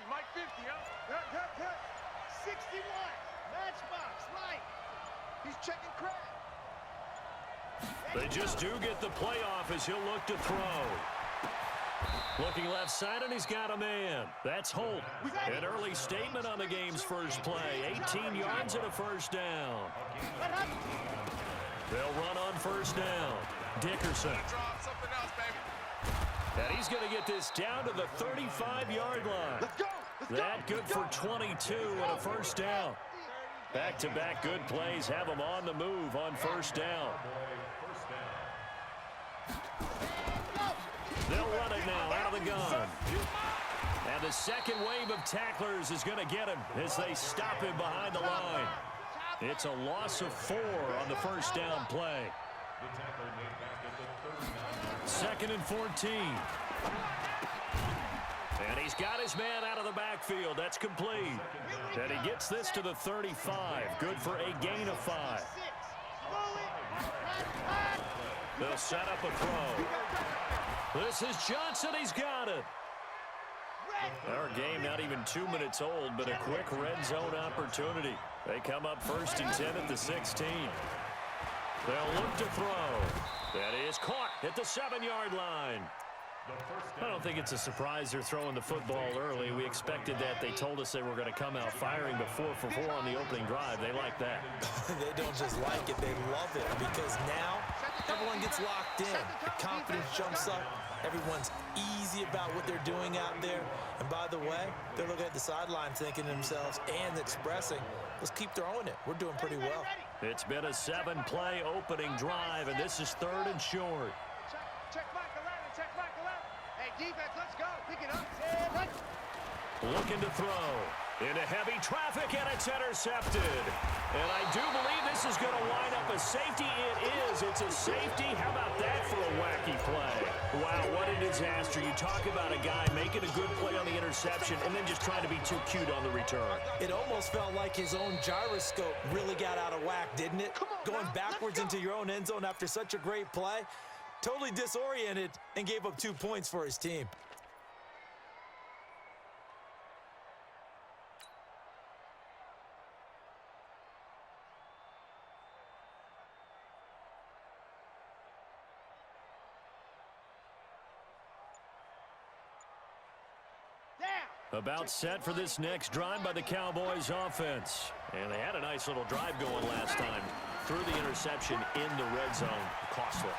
Mike 50, huh? Good. 61. Matchbox, right. He's checking crack. They just do get the playoff as he'll look to throw. Looking left side, and he's got a man. That's Holt. An early statement on the game's first play. 18 yards and a first down. They'll run on first down. Dickerson. And he's going to get this down to the 35-yard line. That good for 22 and a first down. Back-to-back good plays have him on the move on first down. They'll run it now out of the gun. And the second wave of tacklers is going to get him as they stop him behind the line. It's a loss of 4 on the first down play. 2nd and 14. And he's got his man out of the backfield. That's complete. And he gets this to the 35. Good for a gain of 5. They'll set up a throw. This is Johnson. He's got it. Our game not even 2 minutes old, but a quick red zone opportunity. They come up 1st and 10 at the 16. They'll look to throw. That is caught at the 7-yard line. I don't think it's a surprise they're throwing the football early. We expected that. They told us they were going to come out firing the 4 for 4 on the opening drive. They like that. They don't just like it, they love it, because now everyone gets locked in. The confidence jumps up. Everyone's easy about what they're doing out there. And by the way, they're looking at the sideline thinking to themselves and expressing, let's keep throwing it. We're doing pretty well. It's been a 7-play opening drive, and this is 3rd and short. Check Michael out. Check Michael out. Hey, defense, let's go. Pick it up. Looking to throw. Into heavy traffic, and it's intercepted. And I do believe this is going to wind up a safety. It is. It's a safety. How about that for a wacky play? Wow, what a disaster. You talk about a guy making a good play on the interception and then just trying to be too cute on the return. It almost felt like his own gyroscope really got out of whack, didn't it? Going backwards into your own end zone after such a great play. Totally disoriented and gave up 2 points for his team. About set for this next drive by the Cowboys offense. And they had a nice little drive going last time. Threw the interception in the red zone. Costly.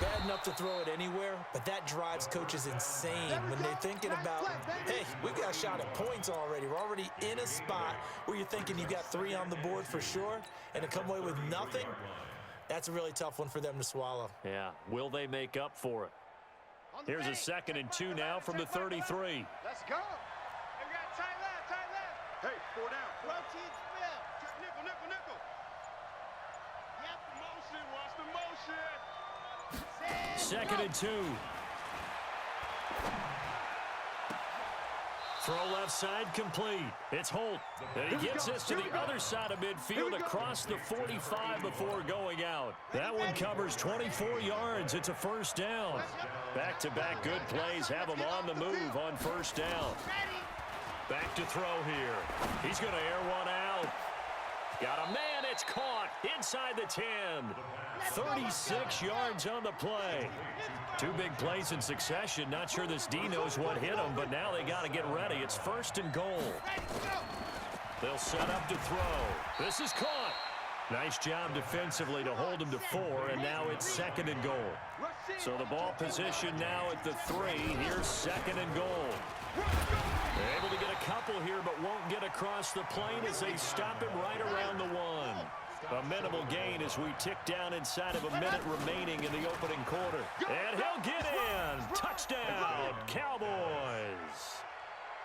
Bad enough to throw it anywhere, but that drives coaches insane when they're thinking about, hey, we got a shot at points already. We're already in a spot where you're thinking you got 3 on the board for sure, and to come away with nothing, that's a really tough one for them to swallow. Yeah, will they make up for it? Here's a 2nd and 2 now from the 33. Let's go. Hey, we got tight left. Hey, 4 down. Protein spill. Nickel. Yep. Watch the motion. 2nd and 2. Throw left side complete. It's Holt. And he gets this to the other side of midfield across the 45 before going out. That one covers 24 yards. It's a first down. Back-to-back good plays have him on the move on first down. Back to throw here. He's going to air one out. Got a man. It's caught inside the 10. 36 yards on the play. 2 big plays in succession. Not sure this D knows what hit him, but now they got to get ready. It's 1st and goal. They'll set up to throw. This is caught. Nice job defensively to hold him to 4, and now it's 2nd and goal. So the ball position now at the 3. Here's 2nd and goal. They're able to get a couple here, but won't get across the plane as they stop him right around the 1. A minimal gain as we tick down inside of a minute remaining in the opening quarter. And he'll get in. Touchdown, Cowboys.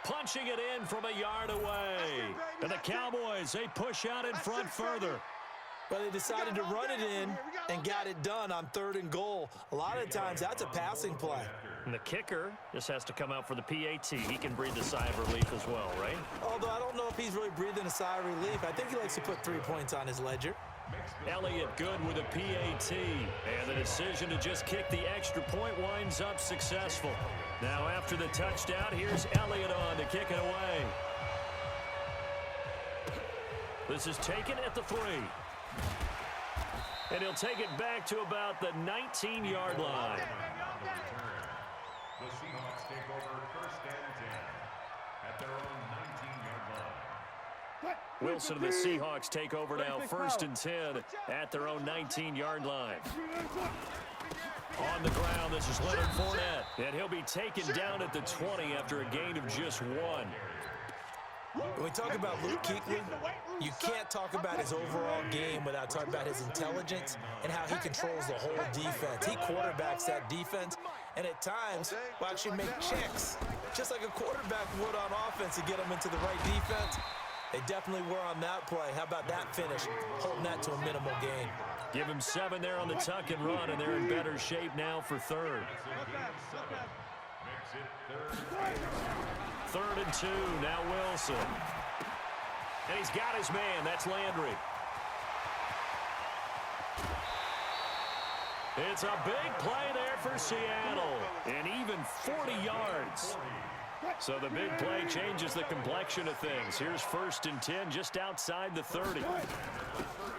Punching it in from a yard away. And the Cowboys, they push out in front further. Well, they decided to run it in and got it done on 3rd and goal. A lot of times, that's a passing play. And the kicker just has to come out for the PAT. He can breathe a sigh of relief as well, right? Although I don't know if he's really breathing a sigh of relief. I think he likes to put 3 points on his ledger. Elliott good with a PAT. And the decision to just kick the extra point winds up successful. Now after the touchdown, here's Elliott on to kick it away. This is taken at the 3. And he'll take it back to about the 19-yard line. The Seahawks take over 1st and 10 at their own 19-yard line. Wilson and the Seahawks take over now 1st and 10 at their own 19-yard line. On the ground, this is Leonard Fournette. And he'll be taken down at the 20 after a gain of just 1. When we talk about Luke Kuechly, you can't talk about his overall game without talking about his intelligence and how he controls the whole defense. He quarterbacks that defense, and at times will actually make checks, just like a quarterback would on offense to get them into the right defense. They definitely were on that play. How about that finish, holding that to a minimal gain. Give him 7 there on the tuck and run, and they're in better shape now for 3rd. 3rd and 2, now Wilson. And he's got his man, that's Landry. It's a big play there for Seattle, and even 40 yards. So the big play changes the complexion of things. Here's 1st and 10 just outside the 30.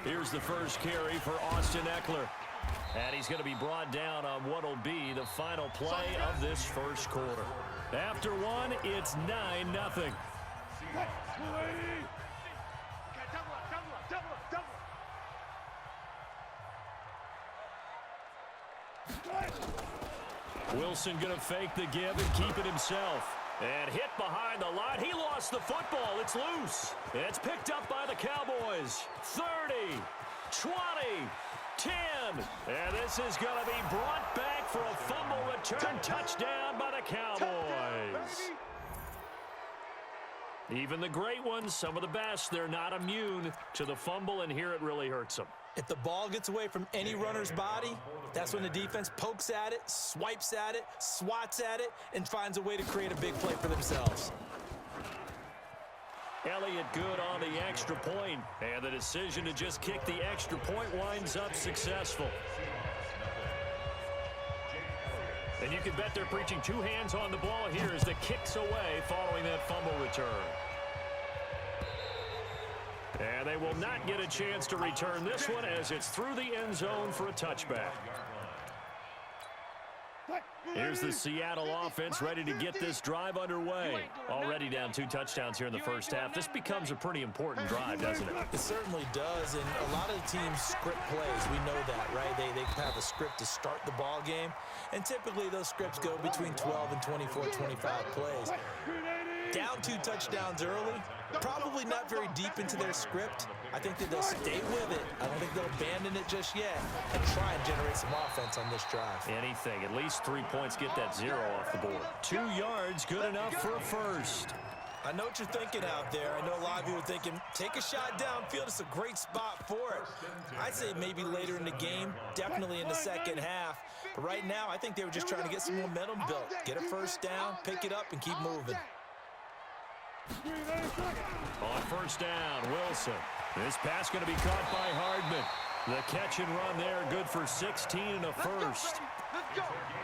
Here's the first carry for Austin Eckler. And he's going to be brought down on what will be the final play of this first quarter. After 1, it's 9-0. Wilson going to fake the give and keep it himself. And hit behind the line. He lost the football. It's loose. It's picked up by the Cowboys. 30, 20, 10. And this is going to be brought back for a fumble return touchdown by the Cowboys. Even the great ones, some of the best, they're not immune to the fumble, and here it really hurts them. If the ball gets away from any runner's body, that's when the defense pokes at it, swipes at it, swats at it, and finds a way to create a big play for themselves. Elliott good on the extra point, and the decision to just kick the extra point winds up successful. And you can bet they're preaching 2 hands on the ball here as the kick's away following that fumble return. And they will not get a chance to return this one as it's through the end zone for a touchback. Here's the Seattle offense ready to get this drive underway. Already down 2 touchdowns here in the first half. This becomes a pretty important drive, doesn't it? It certainly does, and a lot of the teams script plays. We know that, right? They have a script to start the ball game, and typically those scripts go between 12 and 24, 25 plays. Down 2 touchdowns early, probably not very deep into their script. I think that they'll stay with it. I don't think they'll abandon it just yet and try and generate some offense on this drive. Anything. At least 3 points, get that 0 off the board. 2 yards, good enough for a first. I know what you're thinking out there. I know a lot of you are thinking, take a shot downfield. It's a great spot for it. I'd say maybe later in the game, definitely in the second half. But right now, I think they were just trying to get some momentum built. Get a first down, pick it up, and keep moving. On first down, Wilson. This pass going to be caught by Hardman. The catch and run there, good for 16 and a first.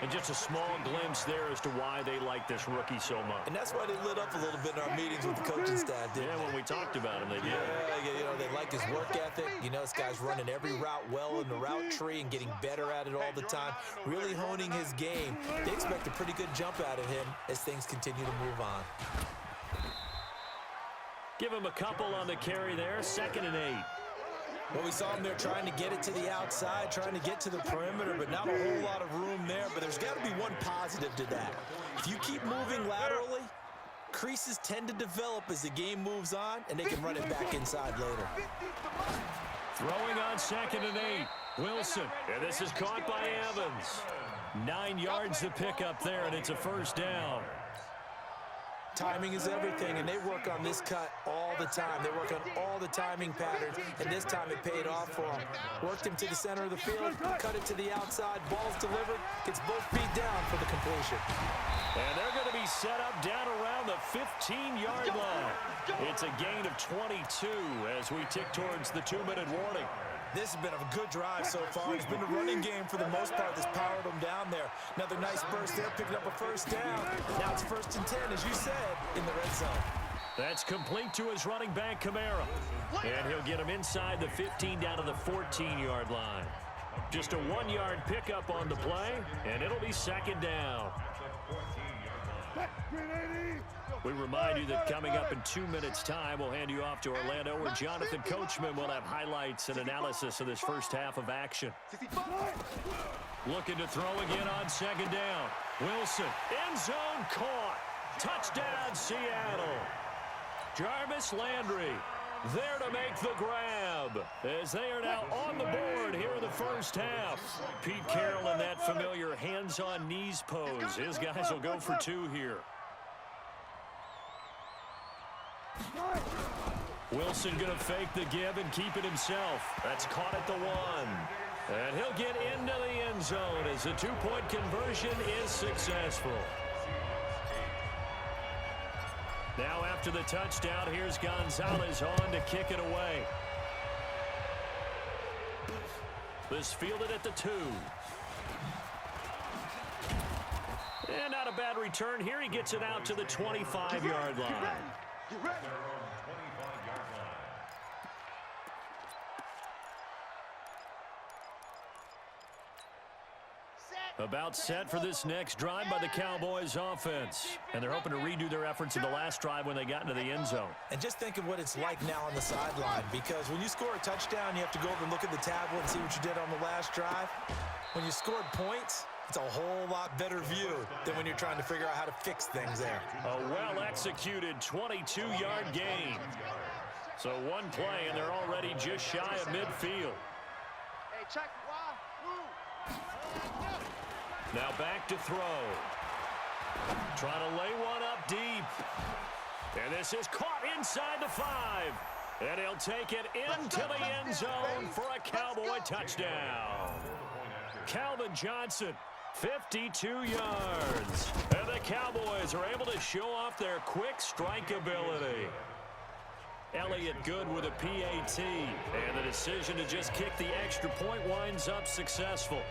And just a small glimpse there as to why they like this rookie so much. And that's why they lit up a little bit in our meetings with the coaching staff, didn't they? When we talked about him, they did. Yeah, you know, they like his work ethic. You know, this guy's running every route well in the route tree and getting better at it all the time, really honing his game. They expect a pretty good jump out of him as things continue to move on. Give him a couple on the carry there, 2nd and 8. Well, we saw him there trying to get it to the outside, trying to get to the perimeter, but not a whole lot of room there. But there's got to be one positive to that. If you keep moving laterally, creases tend to develop as the game moves on, and they can run it back inside later. Throwing on 2nd and 8. Wilson, and this is caught by Evans. 9 yards to pick up there, and it's a first down. Timing is everything, and they work on this cut all the time. They work on all the timing patterns, and this time it paid off for them. Worked him to the center of the field, cut it to the outside, ball's delivered, gets both feet down for the completion. And they're going to be set up down around the 15-yard line. It's a gain of 22 as we tick towards the 2-minute warning. This has been a good drive so far. It's been a running game for the most part that's powered them down there. Another nice burst there, picking up a first down. Now it's 1st and 10, as you said, in the red zone. That's complete to his running back, Kamara. And he'll get him inside the 15 down to the 14-yard line. Just a 1-yard pickup on the play, and it'll be 2nd down. We remind you that coming up in 2 minutes' time, we'll hand you off to Orlando, where Jonathan Coachman will have highlights and analysis of this first half of action. Looking to throw again on 2nd down. Wilson, end zone caught. Touchdown, Seattle. Jarvis Landry there to make the grab as they are now on the board here in the first half. Pete Carroll in that familiar hands-on knees pose. His guys will go for 2 here. Wilson going to fake the give and keep it himself. That's caught at the 1. And he'll get into the end zone as the 2-point conversion is successful. Now after the touchdown, here's Gonzalez on to kick it away. This fielded at the 2. And not a bad return here. He gets it out to the 25-yard line. You ready? About set for this next drive by the Cowboys offense. And they're hoping to redo their efforts in the last drive when they got into the end zone. And just think of what it's like now on the sideline, because when you score a touchdown, you have to go over and look at the tablet and see what you did on the last drive. When you scored points, it's a whole lot better view than when you're trying to figure out how to fix things there. A well-executed 22-yard gain. So 1 play, and they're already just shy of midfield. Hey, check. Now back to throw. Trying to lay one up deep. And this is caught inside the 5. And he'll take it into the end zone for a Cowboy touchdown. Calvin Johnson, 52 yards. And the Cowboys are able to show off their quick strike ability. Elliott good with a PAT. And the decision to just kick the extra point winds up successful.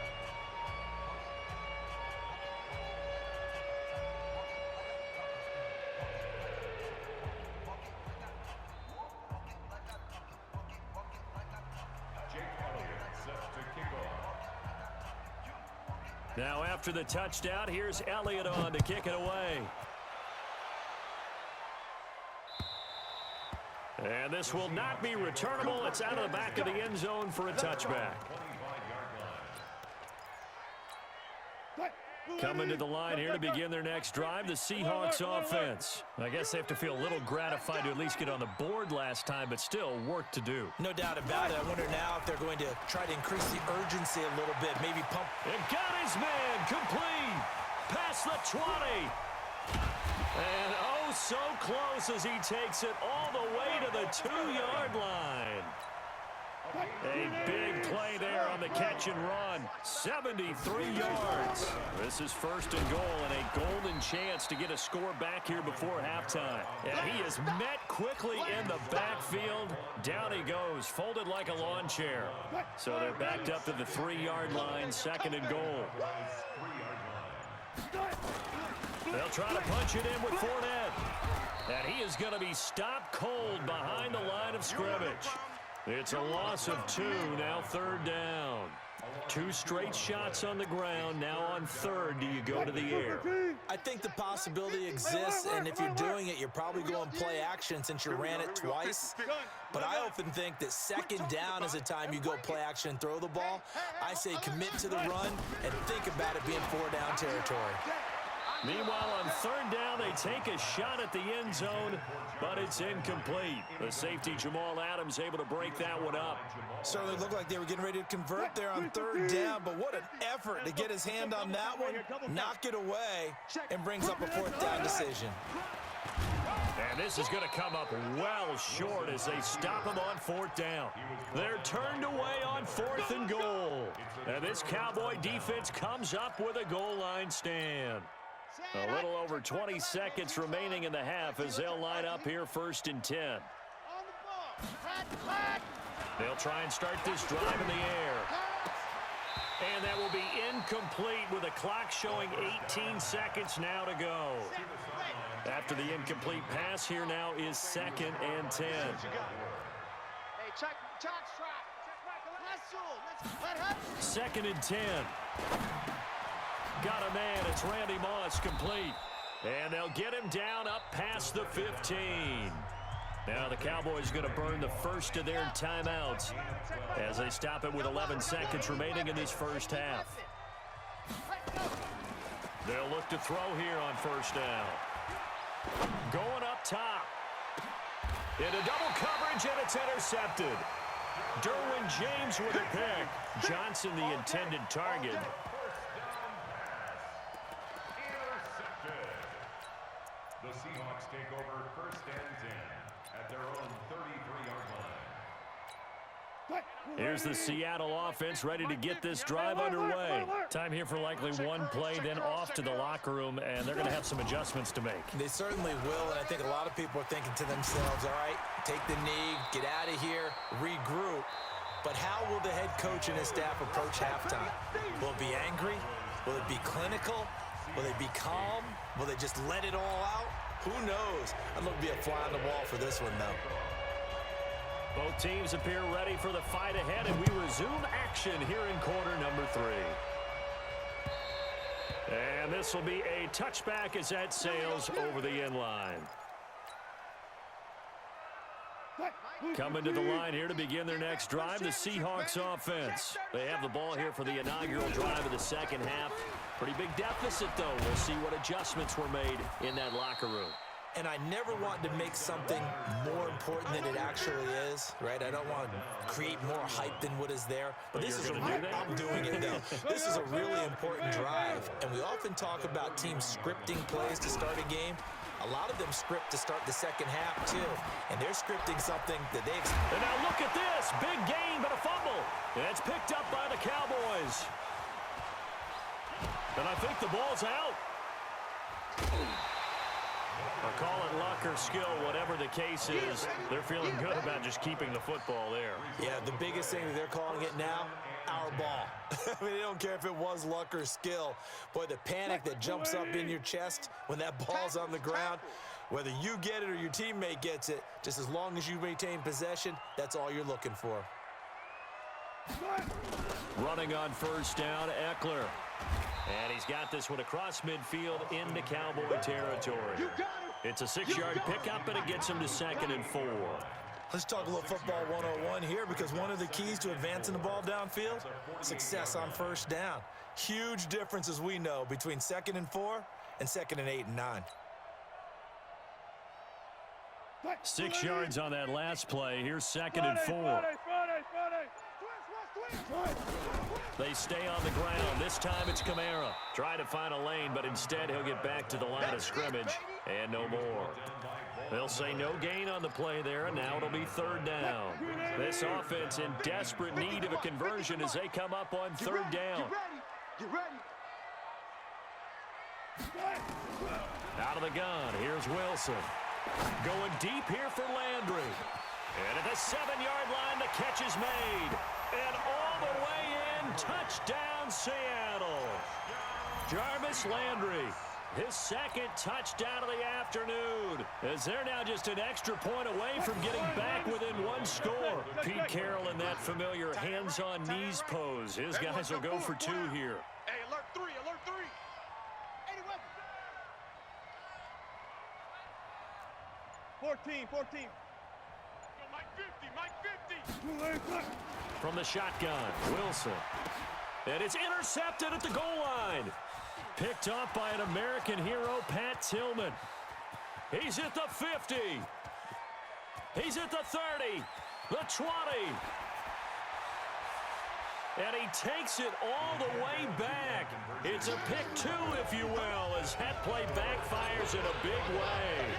Now after the touchdown, here's Elliott on to kick it away. And this will not be returnable. It's out of the back of the end zone for a touchback. Coming to the line here to begin their next drive, the Seahawks offense. I guess they have to feel a little gratified to at least get on the board last time, but still work to do. No doubt about it. I wonder now if they're going to try to increase the urgency a little bit, maybe pump. And got his man complete. Past the 20. And oh, so close as he takes it all the way to the 2-yard line. A big play there on the catch and run. 73 yards. This is 1st and goal and a golden chance to get a score back here before halftime. And he is met quickly in the backfield. Down he goes, folded like a lawn chair. So they're backed up to the 3-yard line, 2nd and goal. They'll try to punch it in with Fournette. And he is going to be stopped cold behind the line of scrimmage. It's a loss of 2, now 3rd down. 2 straight shots on the ground. Now on 3rd, do you go to the air? I think the possibility exists, and if you're doing it, you're probably going play action since you ran it twice. But I often think that 2nd down is the time you go play action and throw the ball. I say commit to the run and think about it being 4-down territory. Meanwhile, on 3rd down, they take a shot at the end zone, but it's incomplete. The safety, Jamal Adams, able to break that one up. Certainly looked like they were getting ready to convert there on 3rd down, but what an effort to get his hand on that one, knock it away, and brings up a 4th down decision. And this is going to come up well short as they stop him on 4th down. They're turned away on 4th and goal. And this Cowboy defense comes up with a goal line stand. A little over 20 seconds remaining in the half as they'll line up here 1st and 10. They'll try and start this drive in the air. And that will be incomplete with a clock showing 18 seconds now to go. After the incomplete pass, here now is 2nd and 10. Hey, check, try. Hustle. 2nd and 10. Got a man. It's Randy Moss complete. And they'll get him down up past the 15. Now the Cowboys going to burn the first of their timeouts as they stop it with 11 seconds remaining in this first half. They'll look to throw here on first down. Going up top. Into double coverage, and it's intercepted. Derwin James with a pick. Johnson the intended target. The Seahawks take over 1st and 10 at their own 33-yard line. Here's the Seattle offense ready to get this drive underway. Time here for likely one play, then off to the locker room, and they're going to have some adjustments to make. They certainly will, and I think a lot of people are thinking to themselves, all right, take the knee, get out of here, regroup. But how will the head coach and his staff approach halftime? Will it be angry? Will it be clinical? Will they be calm? Will they just let it all out? Who knows? I'd love to be a fly on the wall for this one, though. Both teams appear ready for the fight ahead, and we resume action here in quarter number 3. And this will be a touchback as that sails over the end line. Coming to the line here to begin their next drive, the Seahawks offense. They have the ball here for the inaugural drive of the second half. Pretty big deficit, though. We'll see what adjustments were made in that locker room. And I never want to make something more important than it actually is, right? I don't want to create more hype than what is there. But this is I'm doing it, though. This is a really important drive. And we often talk about teams scripting plays to start a game. A lot of them script to start the second half, too. And they're scripting something that they've... And now look at this. Big gain, but a fumble. And it's picked up by the Cowboys. And I think the ball's out. Or call it luck or skill, whatever the case is. They're feeling good about just keeping the football there. Yeah, the biggest thing that they're calling it now, our ball. I mean, they don't care if it was luck or skill. Boy, the panic that jumps up in your chest when that ball's on the ground, whether you get it or your teammate gets it, just as long as you maintain possession, that's all you're looking for. Running on first down, Eckler. And he's got this one across midfield into Cowboy territory. It's a 6-yard pickup, and it gets him to 2nd and 4. Let's talk a little football 101 here, because one of the keys to advancing the ball downfield, success on first down. Huge difference, as we know, between 2nd and 4 and 2nd and 8 and 9. 6 yards on that last play. Here's 2nd and 4. They stay on the ground. This time it's Kamara. Trying to find a lane, but instead he'll get back to the line of scrimmage. And no more. They'll say no gain on the play there, and now it'll be 3rd down. This offense in desperate need of a conversion as they come up on 3rd down. Get ready. Out of the gun, here's Wilson. Going deep here for Landry. And at the 7-yard line, the catch is made. And all the way in, touchdown Seattle. Jarvis Landry, his 2nd touchdown of the afternoon, as they're now just an extra point away from getting back within 1 score. Pete Carroll in that familiar hands-on knees pose. His guys will go for 2 here. Hey, alert 3, alert 3. 14. Yo, Mike 50. From the shotgun, Wilson. And it's intercepted at the goal line. Picked off by an American hero, Pat Tillman. He's at the 50. He's at the 30. The 20. And he takes it all the way back. It's a pick 2, if you will, as that play backfires in a big way.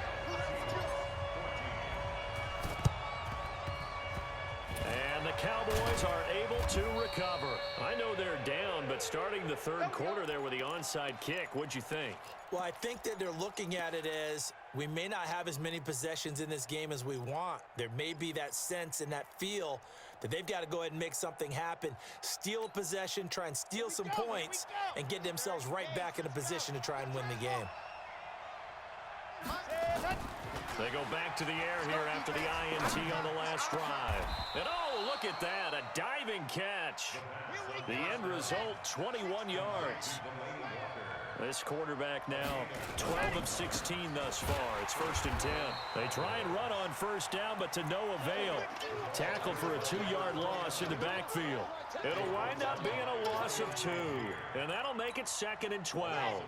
And the Cowboys are able to recover. I know they're down, but starting the third quarter there with the onside kick, what'd you think? Well, I think that they're looking at it as we may not have as many possessions in this game as we want. There may be that sense and that feel that they've got to go ahead and make something happen, steal a possession, try and steal some points, and get themselves right back in a position to try and win the game. They go back to the air here after the INT on the last drive. And oh, look at that, a diving catch. The end result, 21 yards. This quarterback now 12 of 16 thus far. It's 1st and 10. They try and run on first down, but to no avail. Tackle for a 2-yard loss in the backfield. It'll wind up being a loss of 2, and that'll make it 2nd and 12. At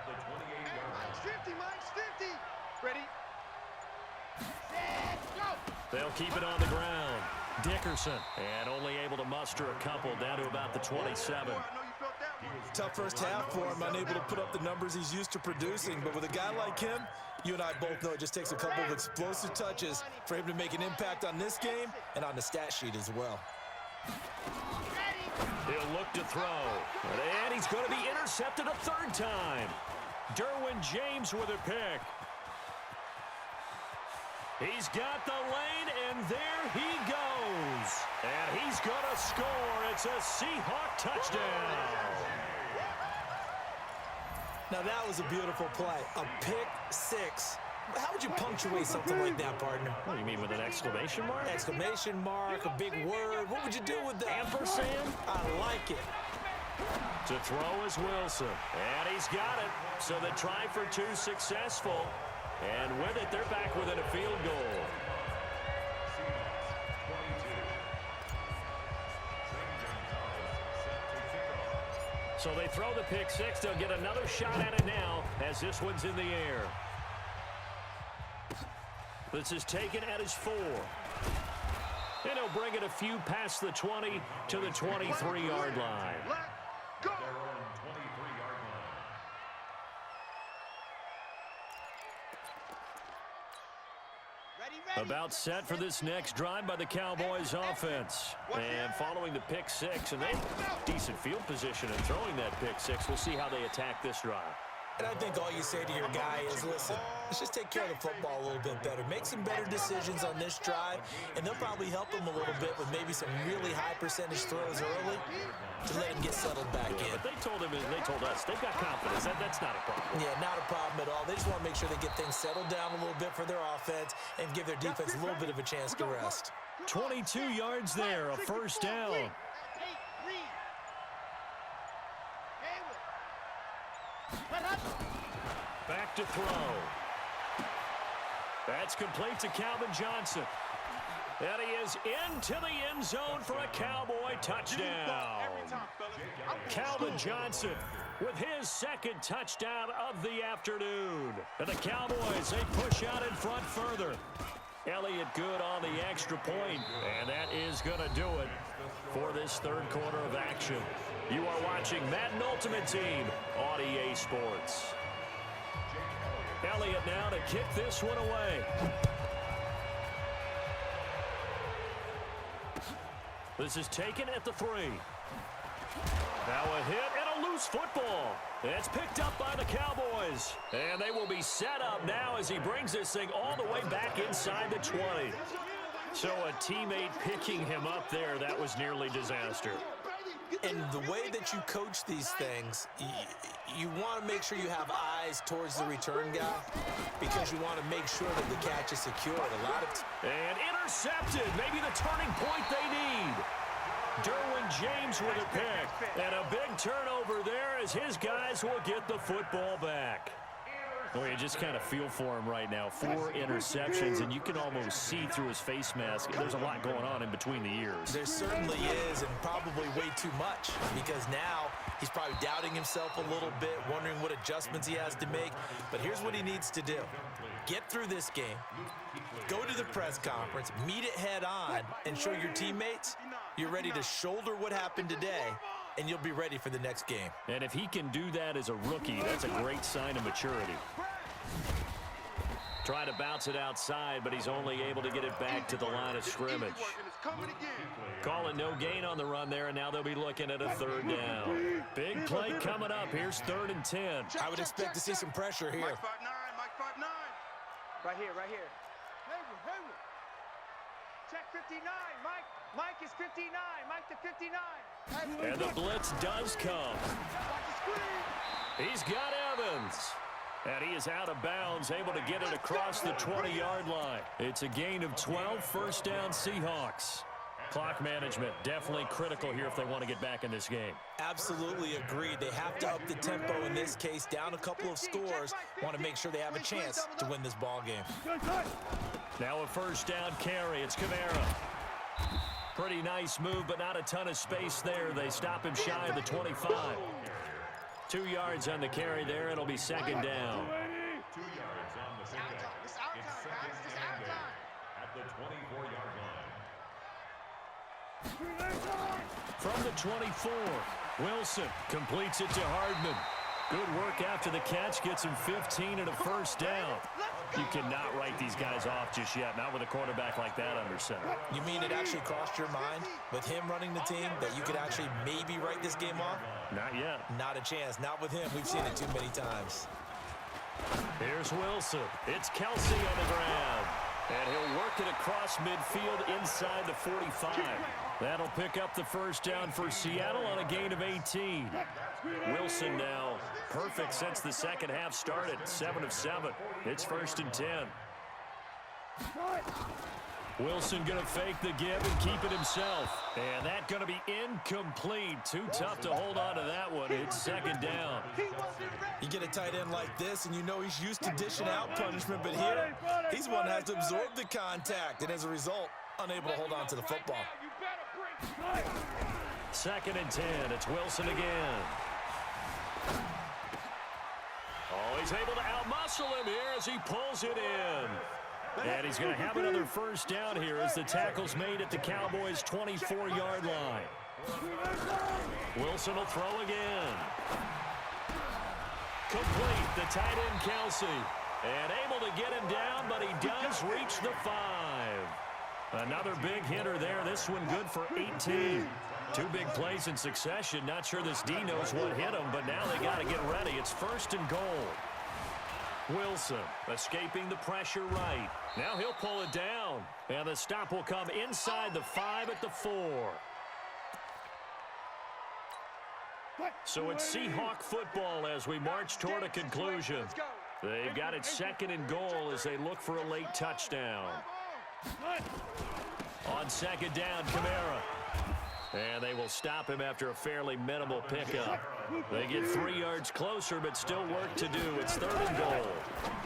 the 28-yard line. Mike's 50. Ready? They'll keep it on the ground. Dickerson, and only able to muster a couple down to about the 27. Tough first half for him, unable to put up the numbers he's used to producing. But with a guy like him, you and I both know it just takes a couple of explosive touches for him to make an impact on this game and on the stat sheet as well. He'll look to throw, and he's going to be intercepted a 3rd time. Derwin James with a pick. He's got the lane, and there he goes. And he's going to score. It's a Seahawk touchdown. Now that was a beautiful play. A pick 6. How would you punctuate something like that, partner? What do you mean, with an exclamation mark? Exclamation mark, a big word. What would you do with that? Ampersand? I like it. To throw is Wilson. And he's got it. So the try for 2 successful. And with it, they're back within a field goal. So they throw the pick 6. They'll get another shot at it now as this one's in the air. This is taken at his 4. And he'll bring it a few past the 20 to the 23-yard line. About set for this next drive by the Cowboys offense. And following the pick 6, and they have decent field position in throwing that pick 6. We'll see how they attack this drive. And I think all you say to your guy is, listen, let's just take care of the football a little bit better. Make some better decisions on this drive, and they'll probably help him a little bit with maybe some really high percentage throws early to let him get settled back in. But they told him, and they told us, they've got confidence. That's not a problem. Yeah, not a problem at all. They just want to make sure they get things settled down a little bit for their offense and give their defense a little bit of a chance to rest. 22 yards there, a 1st down. Back to throw. That's complete to Calvin Johnson. And he is into the end zone for a Cowboy touchdown. Calvin Johnson with his 2nd touchdown of the afternoon. And the Cowboys, they push out in front further. Elliott good on the extra point, and that is going to do it for this 3rd quarter of action. You are watching Madden Ultimate Team on EA Sports. Elliott now to kick this one away. This is taken at the 3. Now a hit and a loose football. It's picked up by the Cowboys. And they will be set up now as he brings this thing all the way back inside the 20. So a teammate picking him up there, that was nearly disaster. And the way that you coach these things, you want to make sure you have eyes towards the return guy because you want to make sure that the catch is secured. And intercepted. Maybe the turning point they need. Derwin James with a pick. And a big turnover there as his guys will get the football back. Well, you just kind of feel for him right now. 4 interceptions, and you can almost see through his face mask. There's a lot going on in between the ears. There certainly is, and probably way too much, because now he's probably doubting himself a little bit, wondering what adjustments he has to make. But here's what he needs to do. Get through this game, go to the press conference, meet it head on, and show your teammates you're ready to shoulder what happened today, and you'll be ready for the next game. And if he can do that as a rookie, that's a great sign of maturity. Trying to bounce it outside, but he's only able to get it back to the line of scrimmage. Calling no gain on the run there, and now they'll be looking at a third down. Big play coming up. Here's 3rd and 10. I would expect to see some pressure here. Mike 5'9", Mike 5'9". Right here, right here. Hayward. Check 59, Mike. Mike is 59. Mike to 59. And the blitz does come. He's got Evans. And he is out of bounds, able to get it across the 20-yard line. It's a gain of 12, first down Seahawks. Clock management definitely critical here if they want to get back in this game. Absolutely agreed. They have to up the tempo in this case, down a couple of scores. Want to make sure they have a chance to win this ball game. Now a first down carry. It's Kamara. Pretty nice move, but not a ton of space there. They stop him shy of the 25. 2 yards on the carry there. It'll be second down. 2 yards on the pickup. It's second and 10 at the 24-yard line. From the 24, Wilson completes it to Hardman. Good work after the catch. Gets him 15 and a first down. You cannot write these guys off just yet, not with a quarterback like that under center. You mean it actually crossed your mind with him running the team that you could actually maybe write this game off? Not yet. Not a chance. Not with him. We've seen it too many times. Here's Wilson. It's Kelsey on the ground. And he'll work it across midfield inside the 45. That'll pick up the first down for Seattle on a gain of 18. Wilson now perfect since the second half started. 7 of 7. It's 1st and 10. Wilson going to fake the give and keep it himself. And that's going to be incomplete. Too tough to hold on to that one. It's second down. You get a tight end like this, and you know he's used to dishing out punishment, but here, he's one that has to absorb the contact, and as a result, unable to hold on to the football. 2nd and 10. It's Wilson again. Oh, he's able to outmuscle him here as he pulls it in. And he's going to have another first down here as the tackle's made at the Cowboys' 24-yard line. Wilson will throw again. Complete, the tight end Kelsey. And able to get him down, but he does reach the 5. Another big hitter there. This one good for 18. 2 big plays in succession. Not sure this D knows what hit him, but now they got to get ready. It's 1st and goal. Wilson escaping the pressure right. Now he'll pull it down. And the stop will come inside the 5 at the 4. So it's Seahawk football as we march toward a conclusion. They've got it 2nd and goal as they look for a late touchdown. On 2nd down, Kamara. And they will stop him after a fairly minimal pickup. They get 3 yards closer, but still work to do. It's 3rd and goal.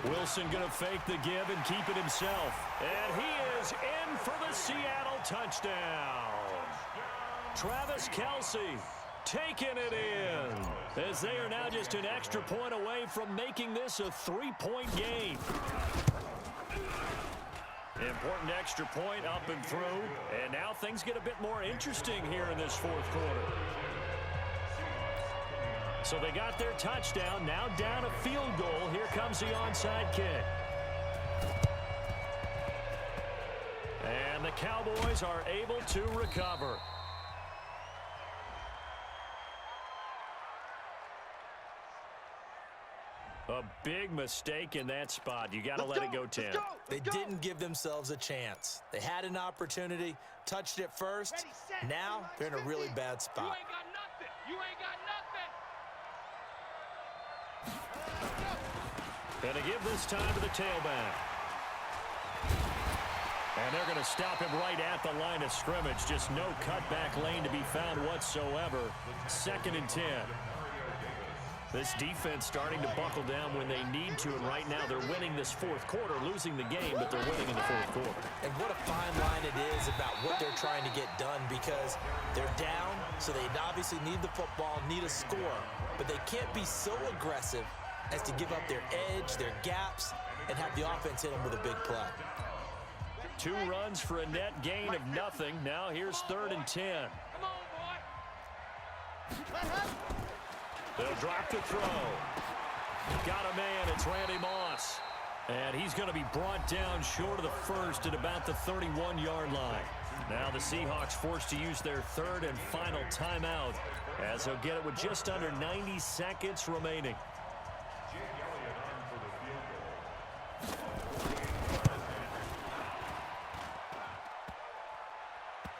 Wilson going to fake the give and keep it himself. And he is in for the Seattle touchdown. Travis Kelce taking it in as they are now just an extra point away from making this a 3-point game. Important extra point up and through. And now things get a bit more interesting here in this 4th quarter. So they got their touchdown. Now down a field goal. Here comes the onside kick. And the Cowboys are able to recover. A big mistake in that spot. You got to let it go 10. They didn't give themselves a chance. They had an opportunity, touched it first. Now they're in a really bad spot. You ain't got nothing. You ain't got nothing. Going to give this time to the tailback. And they're going to stop him right at the line of scrimmage. Just no cutback lane to be found whatsoever. 2nd and 10. This defense starting to buckle down when they need to, and right now they're winning this 4th quarter, losing the game, but they're winning in the 4th quarter. And what a fine line it is about what they're trying to get done, because they're down, so they obviously need the football, need a score, but they can't be so aggressive as to give up their edge, their gaps, and have the offense hit them with a big play. 2 runs for a net gain of nothing. Now here's 3rd and 10. Come on, boy. They'll drop the throw. Got a man. It's Randy Moss. And he's going to be brought down short of the first at about the 31-yard line. Now the Seahawks forced to use their third and final timeout as they'll get it with just under 90 seconds remaining.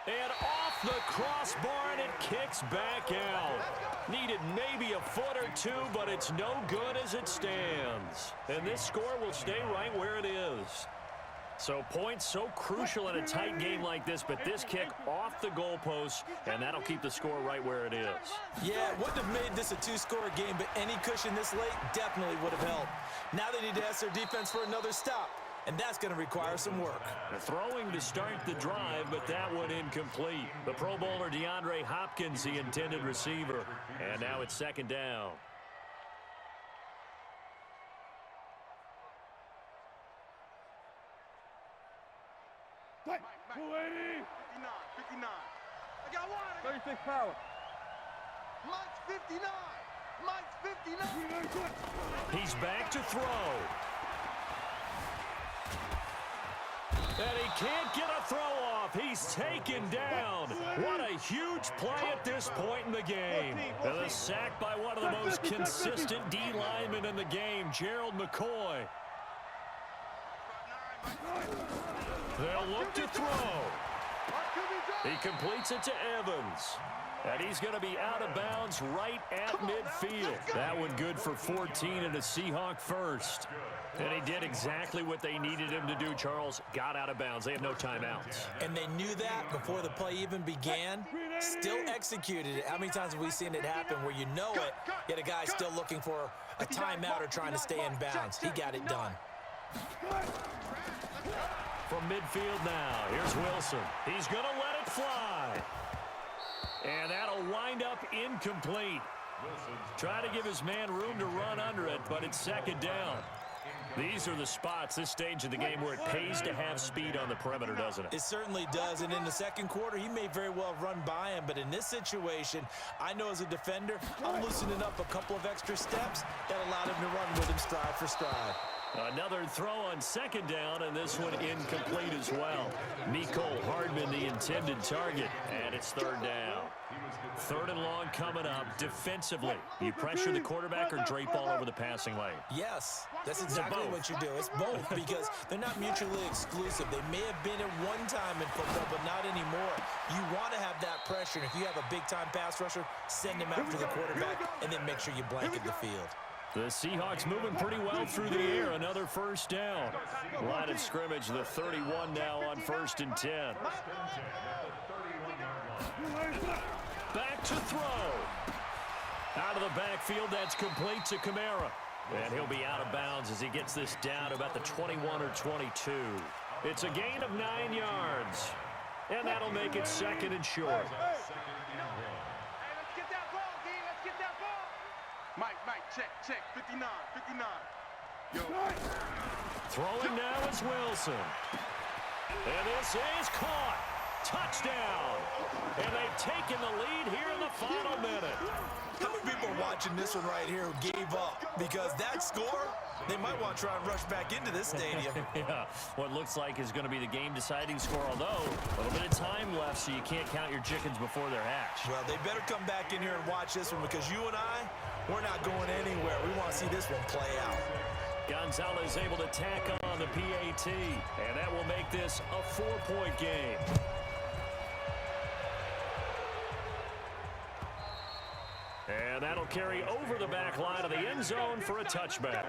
And off the crossbar, and it kicks back out. Needed maybe a foot or two, but it's no good as it stands. And this score will stay right where it is. So points so crucial in a tight game like this, but this kick off the goalpost, and that'll keep the score right where it is. Yeah, it wouldn't have made this a two-score game, but any cushion this late definitely would have helped. Now they need to ask their defense for another stop, and that's going to require some work. The throwing to start the drive, but that one incomplete. The Pro Bowler DeAndre Hopkins, the intended receiver, and now it's second down. Mike, 280. 59. I got one. 36 power. Mike's 59. Mike's 59. He's back to throw. And he can't get a throw off. He's taken down. What a huge play at this point in the game. And a sack by one of the most consistent D linemen in the game, Gerald McCoy. They'll look to throw. He completes it to Evans. And he's going to be out of bounds right at midfield. That one good for 14 and a Seahawk first. And he did exactly what they needed him to do, Charles. Got out of bounds. They have no timeouts. And they knew that before the play even began. Still executed it. How many times have we seen it happen where you know it, yet a guy's still looking for a timeout or trying to stay in bounds? He got it done. From midfield now, here's Wilson. He's going to let it fly. And that'll wind up incomplete. Try to give his man room to run under it, but it's second down. These are the spots, this stage of the game, where it pays to have speed on the perimeter, doesn't it? It certainly does, and in the second quarter, he may very well run by him, but in this situation, I know as a defender, I'm loosening up a couple of extra steps that allowed him to run with him stride for stride. Another throw on second down, and this one incomplete as well. Mecole Hardman, the intended target, and it's third down. Third and long coming up. Defensively, you pressure the quarterback or drape all over the passing lane? Yes, that's exactly what you do. It's both because they're not mutually exclusive. They may have been at one time in football, but not anymore. You want to have that pressure, and if you have a big-time pass rusher, send him after the quarterback, and then make sure you blanket the field. The Seahawks moving pretty well through the air. Another first down. Line of scrimmage, the 31 now on 1st and 10. Back to throw. Out of the backfield, that's complete to Kamara. And he'll be out of bounds as he gets this down to about the 21 or 22. It's a gain of 9 yards. And that'll make it second and short. Mike, check, 59. Yo. Throwing now is Wilson. And this is caught. Touchdown. And they've taken the lead here in the final minute. How many people are watching this one right here who gave up? Because that score, they might want to try and rush back into this stadium. Yeah, what looks like is going to be the game-deciding score, although a little bit of time left, so you can't count your chickens before they're hatched. Well, they better come back in here and watch this one because you and I, we're not going anywhere. We want to see this one play out. Gonzalez able to tack on the PAT, and that will make this a 4-point game. And that'll carry over the back line of the end zone for a touchback.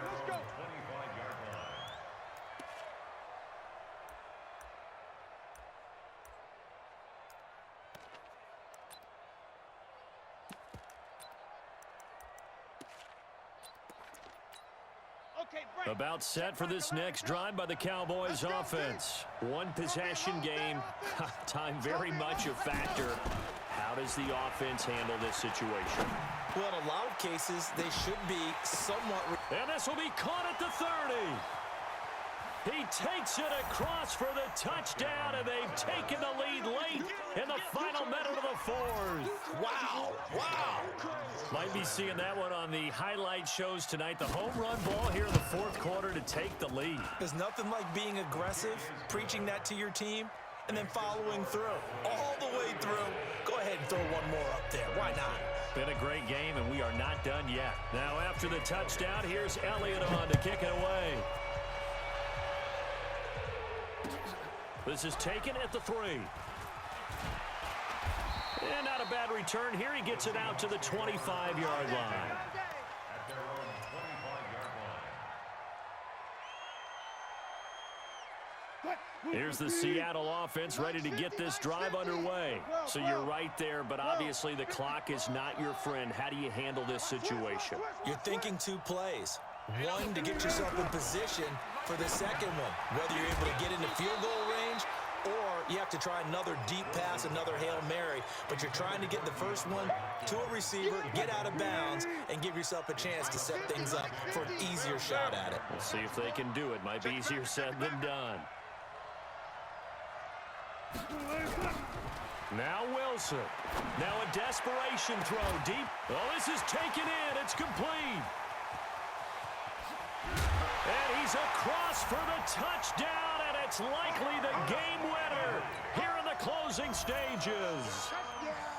About set for this next drive by the Cowboys offense. One possession game. Time very much a factor. How does the offense handle this situation? Well, in a lot of cases, they should be somewhat... And this will be caught at the 30. He takes it across for the touchdown, and they've taken the lead late in the final minute of the fourth. Wow, wow. Might be seeing that one on the highlight shows tonight. The home run ball here in the fourth quarter to take the lead. There's nothing like being aggressive, preaching that to your team, and then following through, all the way through. Go ahead and throw one more up there. Why not? Been a great game, and we are not done yet. Now, after the touchdown, here's Elliott on to kick it away. This is taken at the 3. And not a bad return here. He gets it out to the 25-yard line. At their own 25-yard line. Here's the Seattle offense ready to get this drive underway. So you're right there, but obviously the clock is not your friend. How do you handle this situation? You're thinking 2 plays. One, to get yourself in position for the second one, whether you're able to get into field goal range or you have to try another deep pass, another Hail Mary. But you're trying to get the first one to a receiver, get out of bounds, and give yourself a chance to set things up for an easier shot at it. We'll see if they can do it. Might be easier said than done. Now Wilson. Now a desperation throw deep. Oh, this is taken in. It's complete. And he's across for the touchdown, and it's likely the game winner here in the closing stages.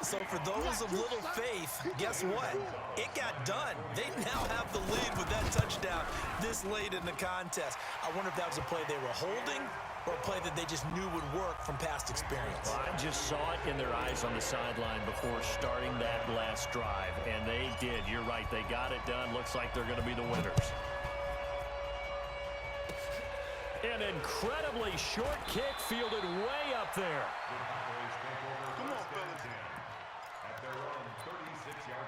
So for those of little faith, guess what? It got done. They now have the lead with that touchdown this late in the contest. I wonder if that was a play they were holding or a play that they just knew would work from past experience. Well, I just saw it in their eyes on the sideline before starting that last drive, and they did. You're right. They got it done. Looks like they're going to be the winners. An incredibly short kick fielded way up there. Come on, fellas. At their own 36-yard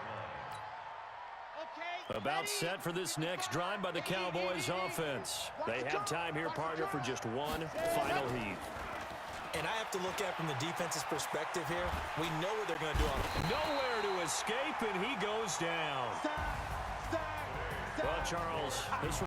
line. About set for this next drive by the Cowboys offense. They have time here, partner, for just one final heave. And I have to look at from the defense's perspective here. We know what they're going to do on it. Nowhere to escape, and he goes down. Well, Charles, this